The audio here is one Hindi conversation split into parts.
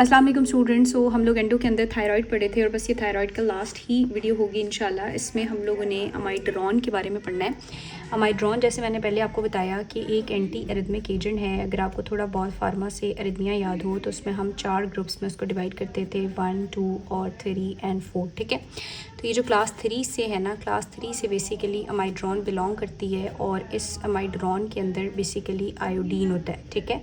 अस्सलाम वालेकुम स्टूडेंट्स। सो हम लोग एंडो के अंदर थायराइड पढ़े थे और बस ये थायराइड का लास्ट ही वीडियो होगी इंशाल्लाह। इसमें हम लोगों ने अमाइड्रोन के बारे में पढ़ना है। अमाइड्रोन जैसे मैंने पहले आपको बताया कि एक एंटी एरिथमिक एजेंट है। अगर आपको थोड़ा बहुत फार्मा से एरिथमिया याद हो तो उसमें हम 4 ग्रुप्स में उसको डिवाइड करते थे, 1, 2 और 3 एंड 4। ठीक है, तो ये जो क्लास 3 से है ना, क्लास 3 से बेसिकली अमाइड्रोन बिलोंग करती है और इस अमाइड्रोन के अंदर बेसिकली आयोडीन होता है। ठीक है,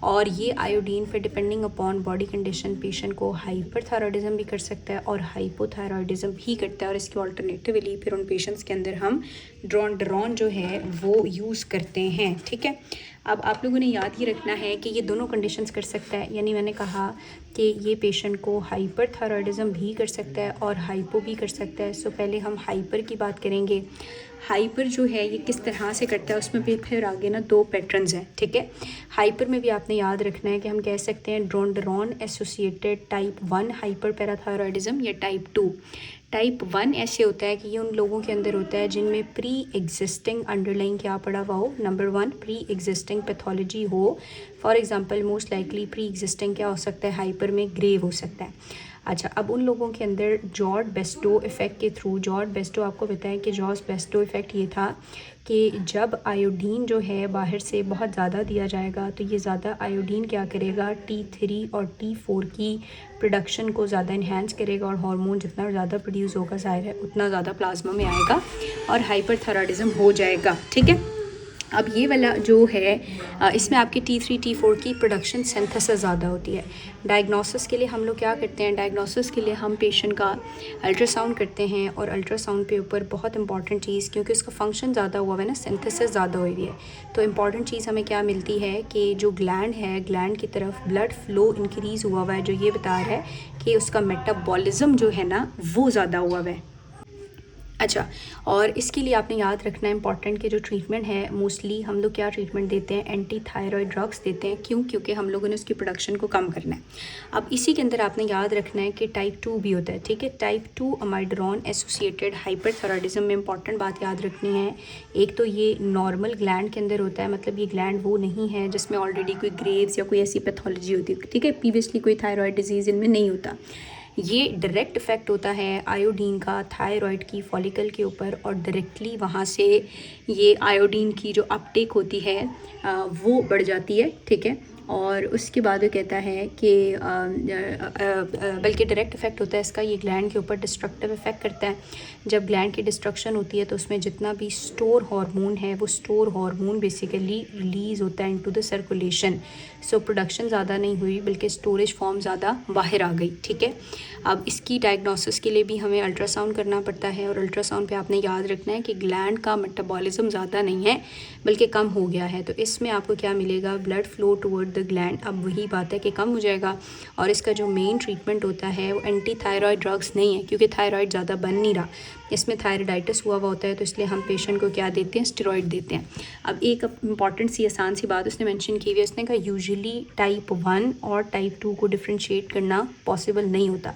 और ये आयोडीन फिर depending upon body condition patient को हाइपरथायरॉयडिज्म भी कर सकता है और हाइपोथायरॉयडिज्म भी करता है। और इसकी ऑल्टरनेटिवली फिर उन पेशेंट्स के अंदर हम ड्रोन जो है वो यूज़ करते हैं। ठीक है, अब आप लोगों ने याद ही रखना है कि ये दोनों कंडीशंस कर सकता है, यानी मैंने कहा कि ये पेशेंट को हाइपरथायरॉयडिज्म भी कर सकता है और हाइपो भी कर सकता है। सो पहले हम हाइपर की बात करेंगे। हाइपर जो है ये किस तरह से करता है, उसमें भी फिर आगे ना 2 पैटर्न्स हैं। ठीक है, हाइपर में भी आपने याद रखना है कि हम कह सकते हैं drone associated type 1 hyper parathyroidism या टाइप 2। टाइप 1 ऐसे होता है कि ये उन लोगों के अंदर होता है जिनमें प्री एग्जिस्टिंग अंडरलाइन क्या पड़ा हुआ हो। नंबर 1 प्री एग्जिस्टिंग पैथोलॉजी हो। For example most likely pre existing क्या हो सकता है, हाइपर में ग्रेव हो सकता है। अच्छा, अब उन लोगों के अंदर जॉर्ज बेस्टो इफ़ेक्ट के थ्रू, जॉर्ज बेस्टो आपको बताएं कि जॉर्ज बेस्टो इफ़ेक्ट ये था कि जब आयोडीन जो है बाहर से बहुत ज़्यादा दिया जाएगा तो ये ज़्यादा आयोडीन क्या करेगा, T3 और T4 की प्रोडक्शन को ज़्यादा इन्हेंस करेगा और हार्मोन जितना ज़्यादा प्रोड्यूस होगा ज़ाहिर है उतना ज़्यादा प्लाज्मा में आएगा और हाइपरथायरॉयडिज्म हो जाएगा। ठीक है, अब ये वाला जो है इसमें आपकी T3 T4 की प्रोडक्शन सिंथेसिस ज़्यादा होती है। डायग्नोसिस के लिए हम लोग क्या करते हैं, डायग्नोसिस के लिए हम पेशेंट का अल्ट्रासाउंड करते हैं और अल्ट्रासाउंड के ऊपर बहुत इंपॉर्टेंट चीज़, क्योंकि उसका फंक्शन ज़्यादा हुआ है ना, सिंथेसिस ज़्यादा हुई है, तो इंपॉर्टेंट चीज़ हमें क्या मिलती है कि जो ग्लैंड है, ग्लैंड की तरफ ब्लड फ्लो इंक्रीज़ हुआ है, जो ये बता रहा है कि उसका मेटाबॉलिज्म जो है ना वो ज़्यादा हुआ है। अच्छा, और इसके लिए आपने याद रखना है इंपॉर्टेंट कि जो ट्रीटमेंट है मोस्टली हम लोग क्या ट्रीटमेंट देते हैं, एंटी थायराइड ड्रग्स देते हैं। क्यों? क्योंकि हम लोगों ने उसकी प्रोडक्शन को कम करना है। अब इसी के अंदर आपने याद रखना है कि टाइप 2 भी होता है। ठीक है, टाइप 2 अमाइड्रोन एसोसिएटेड हाइपरथायरॉयडिज्म में इंपॉर्टेंट बात याद रखनी है, एक तो ये नॉर्मल ग्लैंड के अंदर होता है, मतलब ये ग्लैंड वो नहीं है जिसमें ऑलरेडी कोई ग्रेव्स या कोई ऐसी पैथोलॉजी होती है। ठीक है, प्रीवियसली कोई थायराइड डिजीज़ इनमें नहीं होता। ये डायरेक्ट इफ़ेक्ट होता है आयोडीन का थायराइड की फॉलिकल के ऊपर और डायरेक्टली वहाँ से ये आयोडीन की जो अपटेक होती है वो बढ़ जाती है। ठीक है, और उसके बाद वो कहता है कि बल्कि डायरेक्ट इफ़ेक्ट होता है इसका, ये ग्लैंड के ऊपर डिस्ट्रक्टिव इफ़ेक्ट करता है। जब ग्लैंड की डिस्ट्रक्शन होती है तो उसमें जितना भी स्टोर हार्मोन है वो स्टोर हार्मोन बेसिकली रिलीज़ होता है into the circulation. So production ज़्यादा नहीं हुई बल्कि स्टोरेज फॉर्म ज़्यादा बाहर आ गई। ठीक है, अब इसकी डायग्नोसिस के लिए भी हमें अल्ट्रासाउंड करना पड़ता है और अल्ट्रासाउंड पे आपने याद रखना है कि ग्लैंड का मेटाबॉलिज्म ज़्यादा नहीं है बल्कि कम हो गया है। तो इसमें आपको क्या मिलेगा, blood flow toward the gland. अब वही बात है कि कम हो जाएगा और इसका जो मेन ट्रीटमेंट होता है वो एंटी थायराइड ड्रग्स नहीं है, क्योंकि थायराइड ज़्यादा बन नहीं रहा, इसमें थायराइडाइटिस हुआ होता है, तो इसलिए हम पेशेंट को क्या देते हैं, स्टेरॉइड देते हैं। अब एक इंपॉर्टेंट सी आसान सी बात उसने मेंशन की हुई है, उसने कहा यूजुअली टाइप 1 और टाइप 2 को डिफ्रेंशिएट करना पॉसिबल नहीं होता।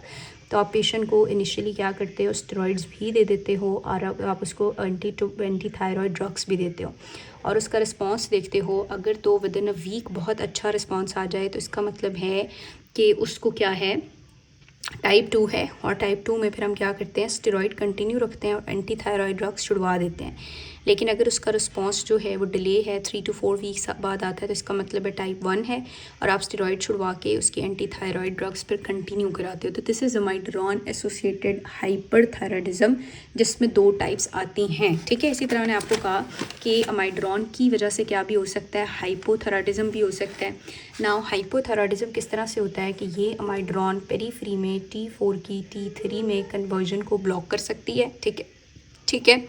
तो आप पेशेंट को इनिशियली क्या करते हो, स्टेरॉइड्स भी दे देते हो और आप उसको एंटी थायराइड ड्रग्स भी देते हो और उसका रिस्पांस देखते हो। अगर तो विद इन अ वीक बहुत अच्छा रिस्पांस आ जाए तो इसका मतलब है कि उसको क्या है, टाइप 2 है। और टाइप 2 में फिर हम क्या करते हैं, स्टेरॉइड कंटिन्यू रखते हैं और एंटी थायराइड ड्रग्स छुड़वा देते हैं। लेकिन अगर उसका रिस्पांस जो है वो डिले है, 3 to 4 वीक्स बाद आता है, तो इसका मतलब है टाइप 1 है और आप स्टेरॉइड छुड़वा के उसकी एंटी थायराइड ड्रग्स फिर कंटिन्यू कराते हो। तो दिस इज़ अमाइड्रोन एसोसिएटेड हाइपरथायरॉयडिज्म, जिसमें 2 टाइप्स आती हैं। ठीक है, इसी तरह मैंने आपको कहा कि अमाइड्रोन की वजह से क्या भी हो सकता है, हाइपोथायरॉयडिज्म भी हो सकता है। नाउ हाइपोथायरॉयडिज्म किस तरह से होता है कि ये अमाइड्रोन पेरीफ्री में T4 की T3 में कन्वर्जन को ब्लॉक कर सकती है। ठीक है,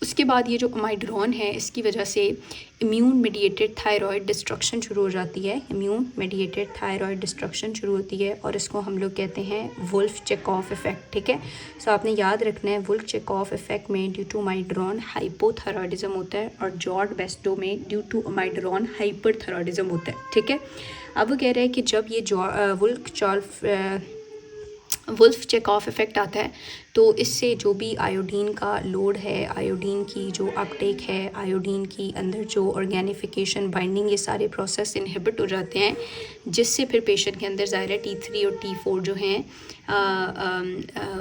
उसके बाद ये जो अमाइड्रोन है इसकी वजह से इम्यून मेडिएटेड थायराइड डिस्ट्रक्शन शुरू हो जाती है, इम्यून मेडिएटेड थायराइड डिस्ट्रक्शन शुरू होती है और इसको हम लोग कहते हैं वुल्फ चेकऑफ इफेक्ट। ठीक है, सो आपने याद रखना है वुल्फ चेकऑफ इफेक्ट में ड्यू टू अमाइड्रोन हाइपोथायरॉयडिज्म होता है और जॉर्ज बेस्टो में ड्यू टू अमाइड्रोन हाइपरथायरॉयडिज्म होता है। ठीक है, अब वो कह रहे हैं कि जब ये वुल्फ चेक ऑफ इफ़ेक्ट आता है। तो इससे जो भी आयोडीन का लोड है, आयोडीन की जो अपटेक है, आयोडीन की अंदर जो ऑर्गेनिफिकेशन, बाइंडिंग, ये सारे प्रोसेस इनहिबिट हो जाते हैं, जिससे फिर पेशेंट के अंदर ज़ाहिर है T3 और T4 जो हैं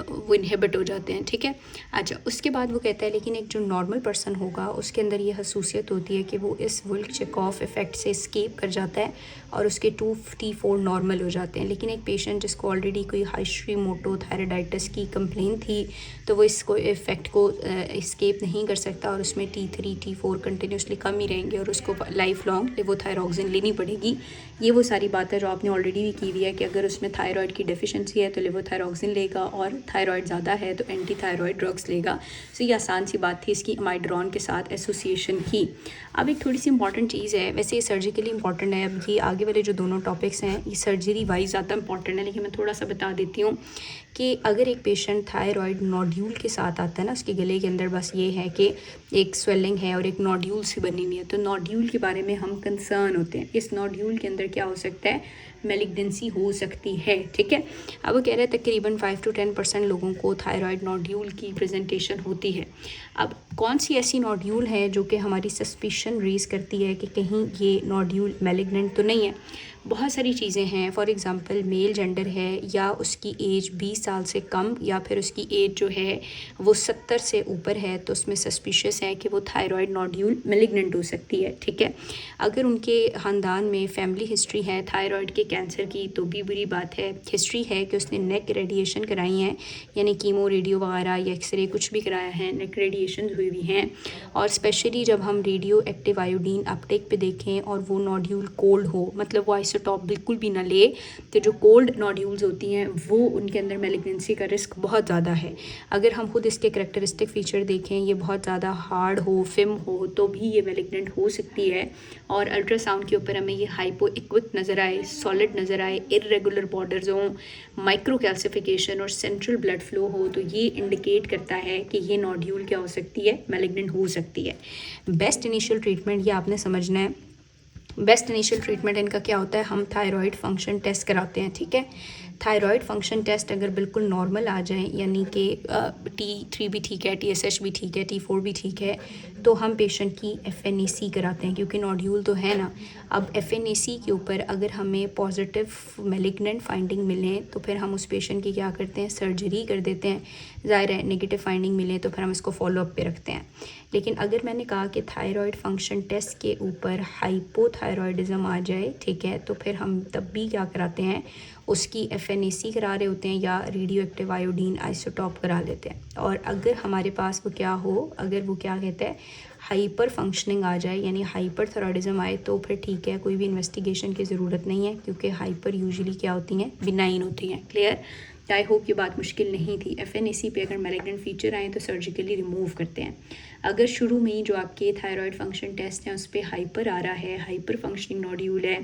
वो इनहिबिट हो जाते हैं। ठीक है, अच्छा, उसके बाद वो कहता है लेकिन एक जो नॉर्मल पर्सन होगा उसके अंदर ये खसूसियत होती है कि वो इस वुल्फ चेक ऑफ इफ़ेक्ट से स्केप कर जाता है और उसके T4 नॉर्मल हो जाते हैं। लेकिन एक पेशेंट जिसको ऑलरेडी कोई हाशिमोटो थायराइडाइटिस की कंप्लेन थी तो वो इसको इफ़ेक्ट को स्केप नहीं कर सकता और उसमें T3 T4 कंटिन्यूसली कम ही रहेंगे और उसको लाइफ लॉन्ग लेवोथायरॉक्सिन लेनी पड़ेगी। ये वो सारी बात है जो आपने ऑलरेडी भी की हुई है कि अगर उसमें थायराइड की डेफिशिएंसी है तो लेवोथायरॉक्सिन लेगा और थायराइड ज़्यादा है तो एंटी थायराइड ड्रग्स लेगा। सो ये आसान सी बात थी इसकी अमाइड्रॉन के साथ एसोसिएशन की। अब एक थोड़ी सी इंपॉर्टेंट चीज़ है, वैसे ये सर्जिकली इंपॉर्टेंट है। अब ये आगे वाले जो दोनों टॉपिक्स हैं ये सर्जरी वाइज ज़्यादा इंपॉर्टेंट है, लेकिन मैं थोड़ा सा बता देती हूँ कि अगर एक पेशेंट थायराइड नोड्यूल के साथ आता है ना, उसके गले के अंदर बस ये है कि एक स्वेलिंग है और एक नोड्यूल सी बनी हुई है, तो नोड्यूल के बारे में हम कंसर्न होते हैं। इस नोड्यूल के अंदर क्या हो सकता है, मेलिग्नेंसी हो सकती है। ठीक है, अब वो कह रहे हैं तकरीबन 5 to 10% लोगों को थायराइड नोड्यूल की प्रेजेंटेशन होती है। अब कौन सी ऐसी नोड्यूल है जो कि हमारी सस्पिशन रेज़ करती है कि कहीं ये नोड्यूल मेलिग्नेंट तो नहीं है? बहुत सारी चीज़ें हैं। फॉर एग्ज़ाम्पल मेल जेंडर है या उसकी एज 20 साल से कम या फिर उसकी एज जो है वो 70 से ऊपर है, तो उसमें सस्पिशियस है कि वो थायराइड नोड्यूल मेलिग्नेंट हो सकती है। ठीक है, अगर उनके ख़ानदान में फैमिली हिस्ट्री है थायराइड के कैंसर की तो भी बुरी बात है। हिस्ट्री है कि उसने नेक रेडिएशन कराई हैं, यानी कीमो रेडियो वगैरह या एक्सरे कुछ भी कराया है, नेक रेडिएशन हुई हुई हैं, और स्पेशली जब हम रेडियो एक्टिव आयोडीन अपटेक पे देखें और वो नोड्यूल कोल्ड हो, मतलब वो आइसोटॉप बिल्कुल भी ना ले, तो जो कोल्ड नोड्यूल्स होती हैं वो उनके अंदर मेलिग्नेंसी का रिस्क बहुत ज़्यादा है। अगर हम खुद इसके करैक्टरिस्टिक फ़ीचर देखें, ये बहुत ज़्यादा हार्ड हो, फिम हो, तो भी ये मेलिग्नेंट हो सकती है। और अल्ट्रासाउंड के ऊपर हमें ये हाइपो इक्विक नज़र आए, सॉलिड नज़र आए, इर्रेगुलर बॉर्डर्स हों, माइक्रो कैल्सिफिकेशन और सेंट्रल ब्लड फ्लो हो, तो ये इंडिकेट करता है कि ये नोड्यूल क्या हो सकती है, मेलिग्नेंट हो सकती है। बेस्ट इनिशियल ट्रीटमेंट ये आपने समझना है। बेस्ट इनिशियल ट्रीटमेंट इनका क्या होता है, हम थायराइड फंक्शन टेस्ट कराते हैं। ठीक है, थायराइड फंक्शन टेस्ट अगर बिल्कुल नॉर्मल आ जाए, यानी कि T3 भी ठीक है, TSH भी ठीक है, T4 भी ठीक है, तो हम पेशेंट की FNAC कराते हैं, क्योंकि नोड्यूल तो है ना। अब FNAC के ऊपर अगर हमें पॉजिटिव मेलिग्नेंट फाइंडिंग मिले तो फिर हम उस पेशेंट की क्या करते हैं, सर्जरी कर देते हैं। ज़ाहिर है नेगेटिव फाइंडिंग मिले तो फिर हम इसको फॉलोअप पे रखते हैं। लेकिन अगर मैंने कहा कि थायराइड फंक्शन टेस्ट के ऊपर हाइपोथायरॉयडिज्म आ जाए, ठीक है, तो फिर हम तब भी क्या कराते हैं, उसकी FNAC करा रहे होते हैं या रेडियो एक्टिव आयोडीन आइसोटॉप करा लेते हैं। और अगर हमारे पास वो क्या हो, अगर वो क्या कहते हैं हाइपर फंक्शनिंग आ जाए, यानी हाइपर थायराइडिज्म आए, तो फिर ठीक है, कोई भी इन्वेस्टिगेशन की ज़रूरत नहीं है, क्योंकि हाइपर यूजुअली क्या होती हैं, बिनाइन होती हैं। क्लियर? आई होप ये बात मुश्किल नहीं थी। FNAC पे अगर मेलिग्नेंट फीचर आए तो सर्जिकली रिमूव करते हैं। अगर शुरू में ही जो आपके थायराइड फंक्शन टेस्ट हैं उस पर हाइपर आ रहा है, हाइपर फंक्शनिंग नोड्यूल है,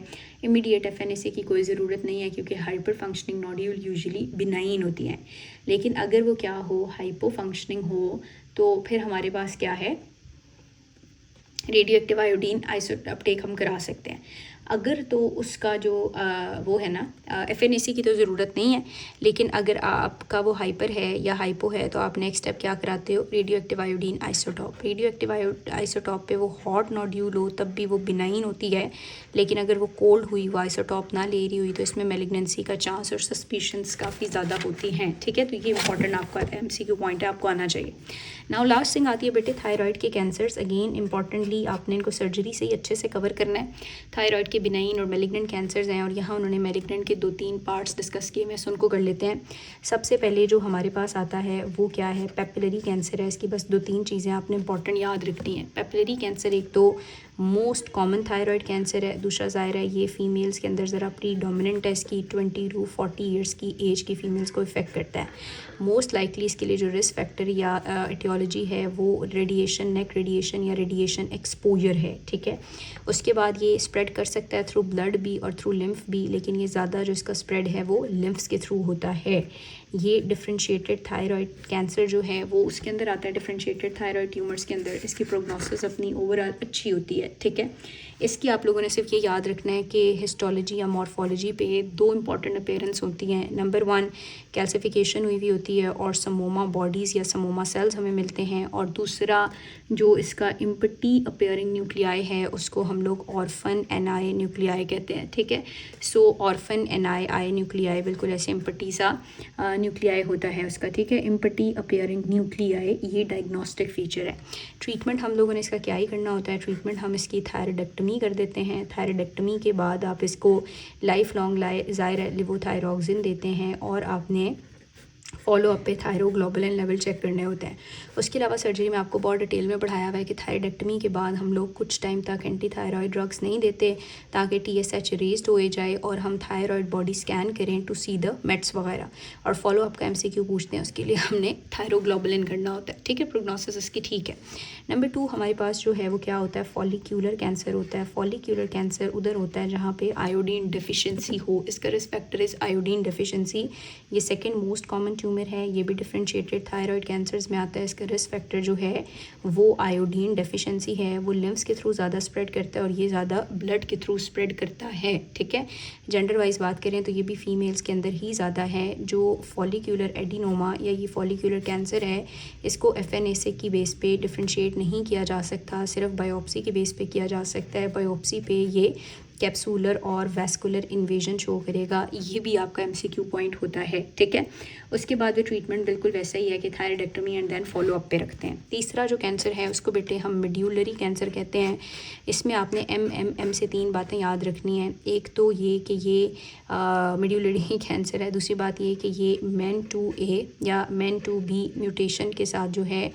इमीडिएट FNAC की कोई ज़रूरत नहीं है, क्योंकि hyper functioning nodule usually benign होती हैं। लेकिन अगर वो क्या हो, हाइपो फंक्शनिंग हो, तो फिर हमारे पास क्या है, रेडियो एक्टिव आयोडीन आइसोटॉप हम करा सकते हैं। अगर तो उसका जो वो है ना, FNAC की तो ज़रूरत नहीं है, लेकिन अगर आपका वो हाइपर है या हाइपो है तो आप नेक्स्ट स्टेप क्या कराते हो, radio active iodine isotope. Radio active isotope पे वो हॉट नोड्यूल हो तब भी वो बिनाइन होती है, लेकिन अगर वो कोल्ड हुई, वो आइसोटॉप ना ले रही हुई, तो इसमें मेलिग्नेंसी का चांस और सस्पिशंस काफ़ी ज़्यादा होती हैं। ठीक है, तो ये इंपॉर्टेंट आपका MCQ पॉइंट है, आपको आना चाहिए। नाउ लास्ट थिंग आती है बेटे थायराइड के कैंसर्स। अगेन इंपॉर्टेंटली आपने इनको सर्जरी से ही अच्छे से कवर करना है। थायराइड के बिनाइन और मेलिग्नेंट कैंसर्स हैं, और यहाँ उन्होंने मेलिग्नेंट के 2-3 पार्ट्स डिस्कस किए, मैं उनको कर लेते हैं। सबसे पहले जो हमारे पास आता है वो क्या है, पेपिलरी कैंसर है। इसकी बस 2-3 चीज़ें आपने इंपॉर्टेंट याद रखनी है। पेपिलरी कैंसर एक तो मोस्ट कॉमन थायराइड कैंसर है, दूसरा ज़ाहिर है ये फीमेल्स के अंदर ज़रा प्रीडोमिनेंट है, इसकी 20 to 40 ईयर्स की एज की फ़ीमेल्स को इफ़ेक्ट करता है। मोस्ट लाइकली इसके लिए जो रिस्क फैक्टर या एटियोलॉजी है वो रेडिएशन, नेक रेडिएशन या रेडिएशन एक्सपोजर है। ठीक है, उसके बाद ये स्प्रेड कर सकता है थ्रू ब्लड भी और थ्रू लिम्फ भी, लेकिन ये ज़्यादा जो इसका स्प्रेड है वो लिम्फ्स के थ्रू होता है। ये डिफरेंशिएटेड थायराइड कैंसर जो है वो उसके अंदर आता है, डिफरेंशिएटेड थायराइड ट्यूमर्स के अंदर। इसकी प्रोग्नोसिस अपनी ओवरऑल अच्छी होती है। ठीक है, इसकी आप लोगों ने सिर्फ ये याद रखना है कि हिस्टोलॉजी या मॉर्फोलॉजी पे 2 इंपॉर्टेंट अपीयरेंस होती हैं। नंबर 1 कैल्सिफिकेशन हुई हुई होती है और समोमा बॉडीज़ या समोमा सेल्स हमें मिलते हैं, और दूसरा जो इसका इम्पटी अपीयरिंग न्यूक्लियाई है उसको हम लोग ऑर्फन एनआई न्यूक्लियाई कहते हैं। ठीक है, सो ऑर्फन एनआई न्यूक्लियाई बिल्कुल ऐसे इम्पटी सा न्यूक्लियाई होता है उसका। ठीक है, इम्पटी अपीयरिंग न्यूक्लियाई ये डायग्नोस्टिक फ़ीचर है। ट्रीटमेंट हम लोगों ने इसका क्या ही करना होता है, ट्रीटमेंट हम इसकी थायराइडेक्टमी कर देते हैं। थायराइडेक्टमी के बाद आप इसको लाइफ लॉन्ग लेवोथायरॉक्सिन देते हैं और आपने फॉलो अप पे थायरोग्लोबुलिन लेवल चेक करने होते हैं। उसके अलावा सर्जरी में आपको बहुत डिटेल में पढ़ाया हुआ है कि थायराइडेक्टमी के बाद हम लोग कुछ टाइम तक एंटी थायराइड ड्रग्स नहीं देते ताकि TSH रेज्ड हो जाए और हम थायराइड बॉडी स्कैन करें टू सी द मेट्स वगैरह, और फॉलो अप का MCQ पूछते हैं, उसके लिए हमने थायरोग्लोबुलिन करना होता है। ठीक है, प्रोग्नोसिस इसकी ठीक है। नंबर 2 हमारे पास जो है वो क्या होता है, फॉलिक्यूलर कैंसर होता है। फॉलिक्यूलर कैंसर उधर होता है जहाँ पे आयोडीन डिफिशिएंसी हो, इसका risk factor is iodine deficiency. ये सेकंड मोस्ट कॉमन ट्यूमर है, ये भी डिफरेंशिएटेड थायराइड कैंसर्स में आता है। इसका रिस्क फैक्टर जो है वो आयोडीन डेफिशिएंसी है। वो लिम्फ्स के थ्रू ज़्यादा स्प्रेड करता है और ये ज़्यादा ब्लड के थ्रू स्प्रेड करता है। ठीक है, जेंडर वाइज बात करें तो ये भी फीमेल्स के अंदर ही ज़्यादा है। जो फॉलिक्यूलर एडिनोमा या ये फॉलिक्यूलर कैंसर है, इसको FNA की बेस पे डिफरेंशिएट नहीं किया जा सकता, सिर्फ बायोप्सी की बेस पे किया जा सकता है। बायोप्सी पे ये कैप्सूलर और वैस्कुलर इन्वेजन शो करेगा, ये भी आपका MCQ पॉइंट होता है। ठीक है, उसके बाद भी ट्रीटमेंट बिल्कुल वैसा ही है कि thyroidectomy and then follow up पे रखते हैं। तीसरा जो कैंसर है उसको बेटे हम मेड्यूलरी कैंसर कहते हैं। इसमें आपने M से 3 बातें याद रखनी है। एक तो ये कि ये मेड्यूलरी कैंसर है, दूसरी बात ये कि ये MEN2A या MEN2B म्यूटेशन के साथ जो है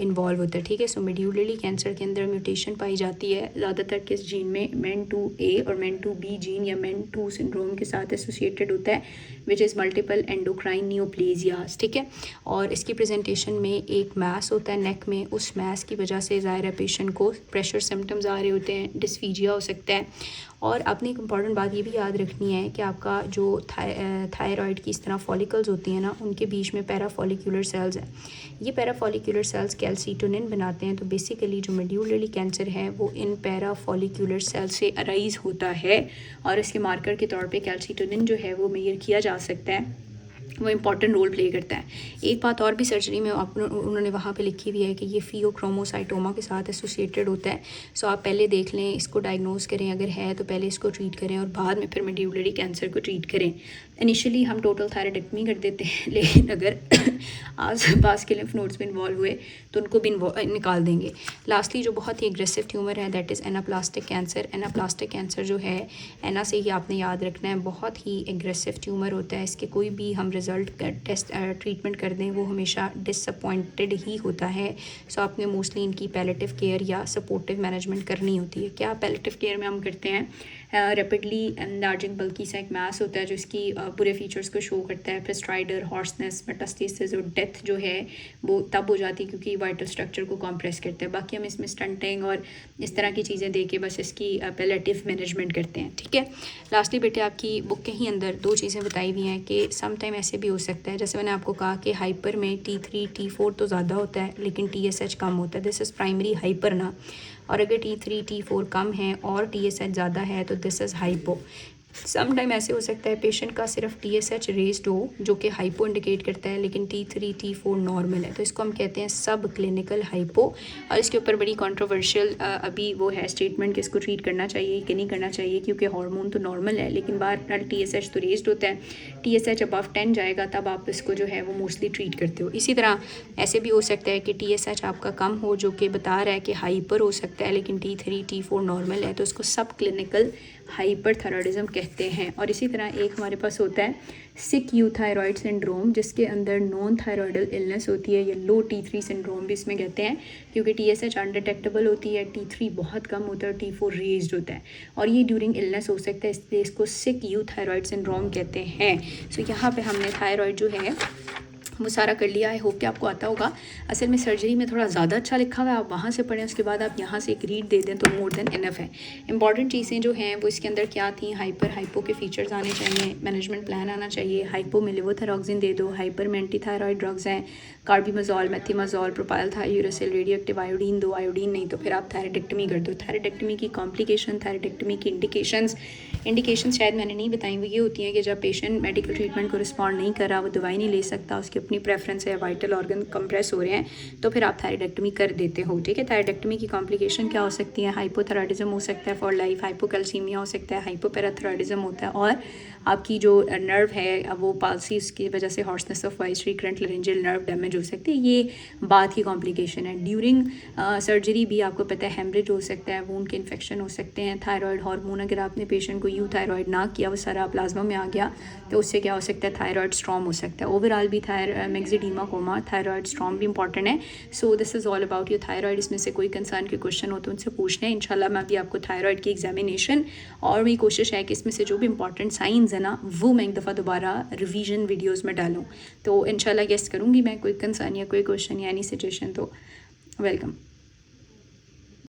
इन्वॉल्व होता है। ठीक है, सो मेड्यूलरी कैंसर के अंदर म्यूटेशन पाई जाती है ज़्यादातर किस जीन में, MEN2A और MEN2B जीन या MEN2 सिंड्रोम के साथ एसोसिएटेड होता है, विच इज़ मल्टीपल एंडोक्राइन नियोप्लेजियाज। ठीक है, और इसकी प्रेजेंटेशन में एक मैस होता है नेक में, उस मैस की वजह से ज़ाहिर है पेशेंट को प्रेशर सिम्टम्स आ रहे होते हैं, डिस्फीजिया हो सकता है। और आपने एक इम्पॉर्टेंट बात ये भी याद रखनी है कि आपका जो थायराइड की इस तरह फॉलिकल्स होती हैं ना, उनके बीच में पैराफॉलिक्यूलर सेल्स हैं। ये पैराफॉलिक्यूलर सेल्स कैल्सीटोनिन बनाते हैं। तो बेसिकली जो मेड्यूलरी कैंसर है वो इन पैराफॉलिक्यूलर सेल्स से अराइज होता है, और इसके मार्कर के तौर पे कैल्सीटोनिन जो है वो मेजर किया जा सकता है, वो इम्पॉर्टेंट रोल प्ले करता है। एक बात और भी सर्जरी में उन्होंने वहाँ पे लिखी हुई है कि ये फियोक्रोमोसाइटोमा के साथ एसोसिएटेड होता है। सो आप पहले देख लें, इसको डायग्नोज करें, अगर है तो पहले इसको ट्रीट करें और बाद में फिर मेड्यूलरी कैंसर को ट्रीट करें। इनिशियली हम टोटल थायराइडेक्टमी कर देते हैं, लेकिन अगर आस पास के लिम्फ नोड्स में इन्वॉल्व हुए तो उनको भी निकाल देंगे। लास्टली जो बहुत ही एग्रेसिव ट्यूमर है that is anaplastic cancer. Anaplastic cancer जो है, एना से ही आपने याद रखना है, बहुत ही एग्रेसिव ट्यूमर होता है। इसके कोई भी हम रिज़ल्ट टेस्ट ट्रीटमेंट कर दें वो हमेशा डिसअपॉइंटेड ही होता है। सो आपने मोस्टली इनकी पैलेटिव केयर या सपोर्टिव मैनेजमेंट करनी होती है। क्या पैलेटिव केयर में हम करते हैं, रैपिडली एनलार्जिंग बल्कि सा एक मास होता है जो इसकी पूरे फीचर्स को शो करता है, फिर स्ट्राइडर, हॉर्सनेस, मेटास्टेसिस और डेथ जो है वो तब हो जाती है क्योंकि वाइटल स्ट्रक्चर को कॉम्प्रेस करते हैं। बाकी हम इसमें स्टंटिंग और इस तरह की चीज़ें दे के बस इसकी पैलेटिव मैनेजमेंट करते हैं। ठीक है, लास्टली बेटे आपकी बुक के ही अंदर 2 चीज़ें बताई हुई हैं कि सम टाइम ऐसे भी हो सकता है, जैसे मैंने आपको कहा कि हाइपर में T3 T4 तो ज़्यादा होता है लेकिन TSH कम होता है, दिस इज़ प्राइमरी हाइपर ना। और अगर T3 T4 कम है और TSH ज़्यादा है तो this is hypo. Some time ऐसे हो सकता है पेशेंट का सिर्फ TSH रेज्ड हो जो कि हाइपो इंडिकेट करता है, लेकिन T3 T4 नॉर्मल है, तो इसको हम कहते हैं सब क्लिनिकल हाइपो। और इसके ऊपर बड़ी कंट्रोवर्शियल अभी वो है स्टेटमेंट कि इसको ट्रीट करना चाहिए कि नहीं करना चाहिए, क्योंकि हार्मोन तो नॉर्मल है लेकिन बहरहाल TSH तो रेज्ड होता है। TSH अबव 10 जाएगा तब आप इसको जो है वो मोस्टली ट्रीट करते हो। इसी तरह ऐसे भी हो सकता है कि TSH आपका कम हो जो कि बता रहा है कि हाइपर हो सकता है, लेकिन T3 T4 नॉर्मल है, तो इसको सब क्लिनिकल हाइपरथायरॉयडिज्म कहते हैं। और इसी तरह एक हमारे पास होता है सिक यूथायरॉयड सिंड्रोम, जिसके अंदर नॉन थायरॉयडल इलनेस होती है, या लो T3 सिंड्रोम भी इसमें कहते हैं, क्योंकि TSH अनडिटेक्टेबल होती है, T3 बहुत कम होता है और T4 रेज्ड होता है, और ये ड्यूरिंग इलनेस हो सकता है, इसलिए इसको सिक यूथायरॉयड सिंड्रोम कहते हैं। सो यहाँ पे हमने थायरॉयड जो है वो सारा कर लिया। आई होप कि आपको आता होगा। असल में सर्जरी में थोड़ा ज़्यादा अच्छा लिखा हुआ है, आप वहाँ से पढ़ें, उसके बाद आप यहाँ से एक रीड दे दें तो मोर देन इनफ है। इंपॉर्टेंट चीज़ें जो हैं वो इसके अंदर क्या थी, हाइपर हाइपो के फीचर्स आने चाहिए, मैनेजमेंट प्लान आना चाहिए, हाइपो में लेवोथेरोक्सिन दे दो, हाइपर में एंटी थायराइड ड्रग्स हैं, कार्बिमोजोल, मेथिमाजोल, प्रोपाइल थायोरेसिल, रेडियो एक्टिव आयोडीन दो, आयोडीन नहीं तो फिर आप थायरेक्टमी कर दो। थायरेक्टमी की कॉम्प्लिकेशन, थायरेक्टमी की इंडिकेशंस शायद मैंने नहीं बताई, वो ये होती हैं कि जब पेशेंट मेडिकल ट्रीटमेंट को रिस्पॉन्ड नहीं कर रहा, वो दवाई नहीं ले सकता, उसकी अपनी प्रेफरेंस है, वाइटल ऑर्गन कंप्रेस हो रहे हैं, तो फिर आप थायरेक्टमी कर देते हो। ठीक है, थायरेक्टमी की कॉम्प्लिकेशन क्या हो सकती है, हाइपोथायराइडिज्म हो सकता है फॉर लाइफ, हाइपोकैल्सीमिया हो सकता है, हाइपोपैराथायराइडिज्म होता है, और आपकी जो नर्व है वो पालसी, उसकी वजह से hoarseness of voice, recurrent laryngeal nerve damage हो सकती है, ये बात की कॉम्प्लिकेशन है। ड्यूरिंग सर्जरी भी आपको पता है हेमरेज हो सकता है, वूंड के इन्फेक्शन हो सकते हैं, थायराइड हार्मोन अगर आपने पेशेंट को यूथायराइड ना किया, वो सारा प्लाज्मा में आ गया तो उससे क्या हो सकता है, थायराइड स्ट्रॉम हो सकता है। ओवरऑल भी मैक्सिडीमा कोमा, थायराइड स्ट्रॉम भी इंपॉर्टेंट है। So this is all about your thyroid. इसमें से कोई कंसर्न के क्वेश्चन हो तो उनसे पूछना है। इंशाल्लाह मैं अभी आपको थायराइड की एग्जामिनेशन और मेरी कोशिश है कि इसमें से जो भी इंपॉर्टेंट साइंस है ना वो मैं एक दफ़ा दोबारा रिवीजन वीडियोज़ में डालूँ। तो इंशाल्लाह गेस्ट करूँगी मैं, कोई कंसर्न या कोई क्वेश्चन या एनी सजेशन तो वेलकम।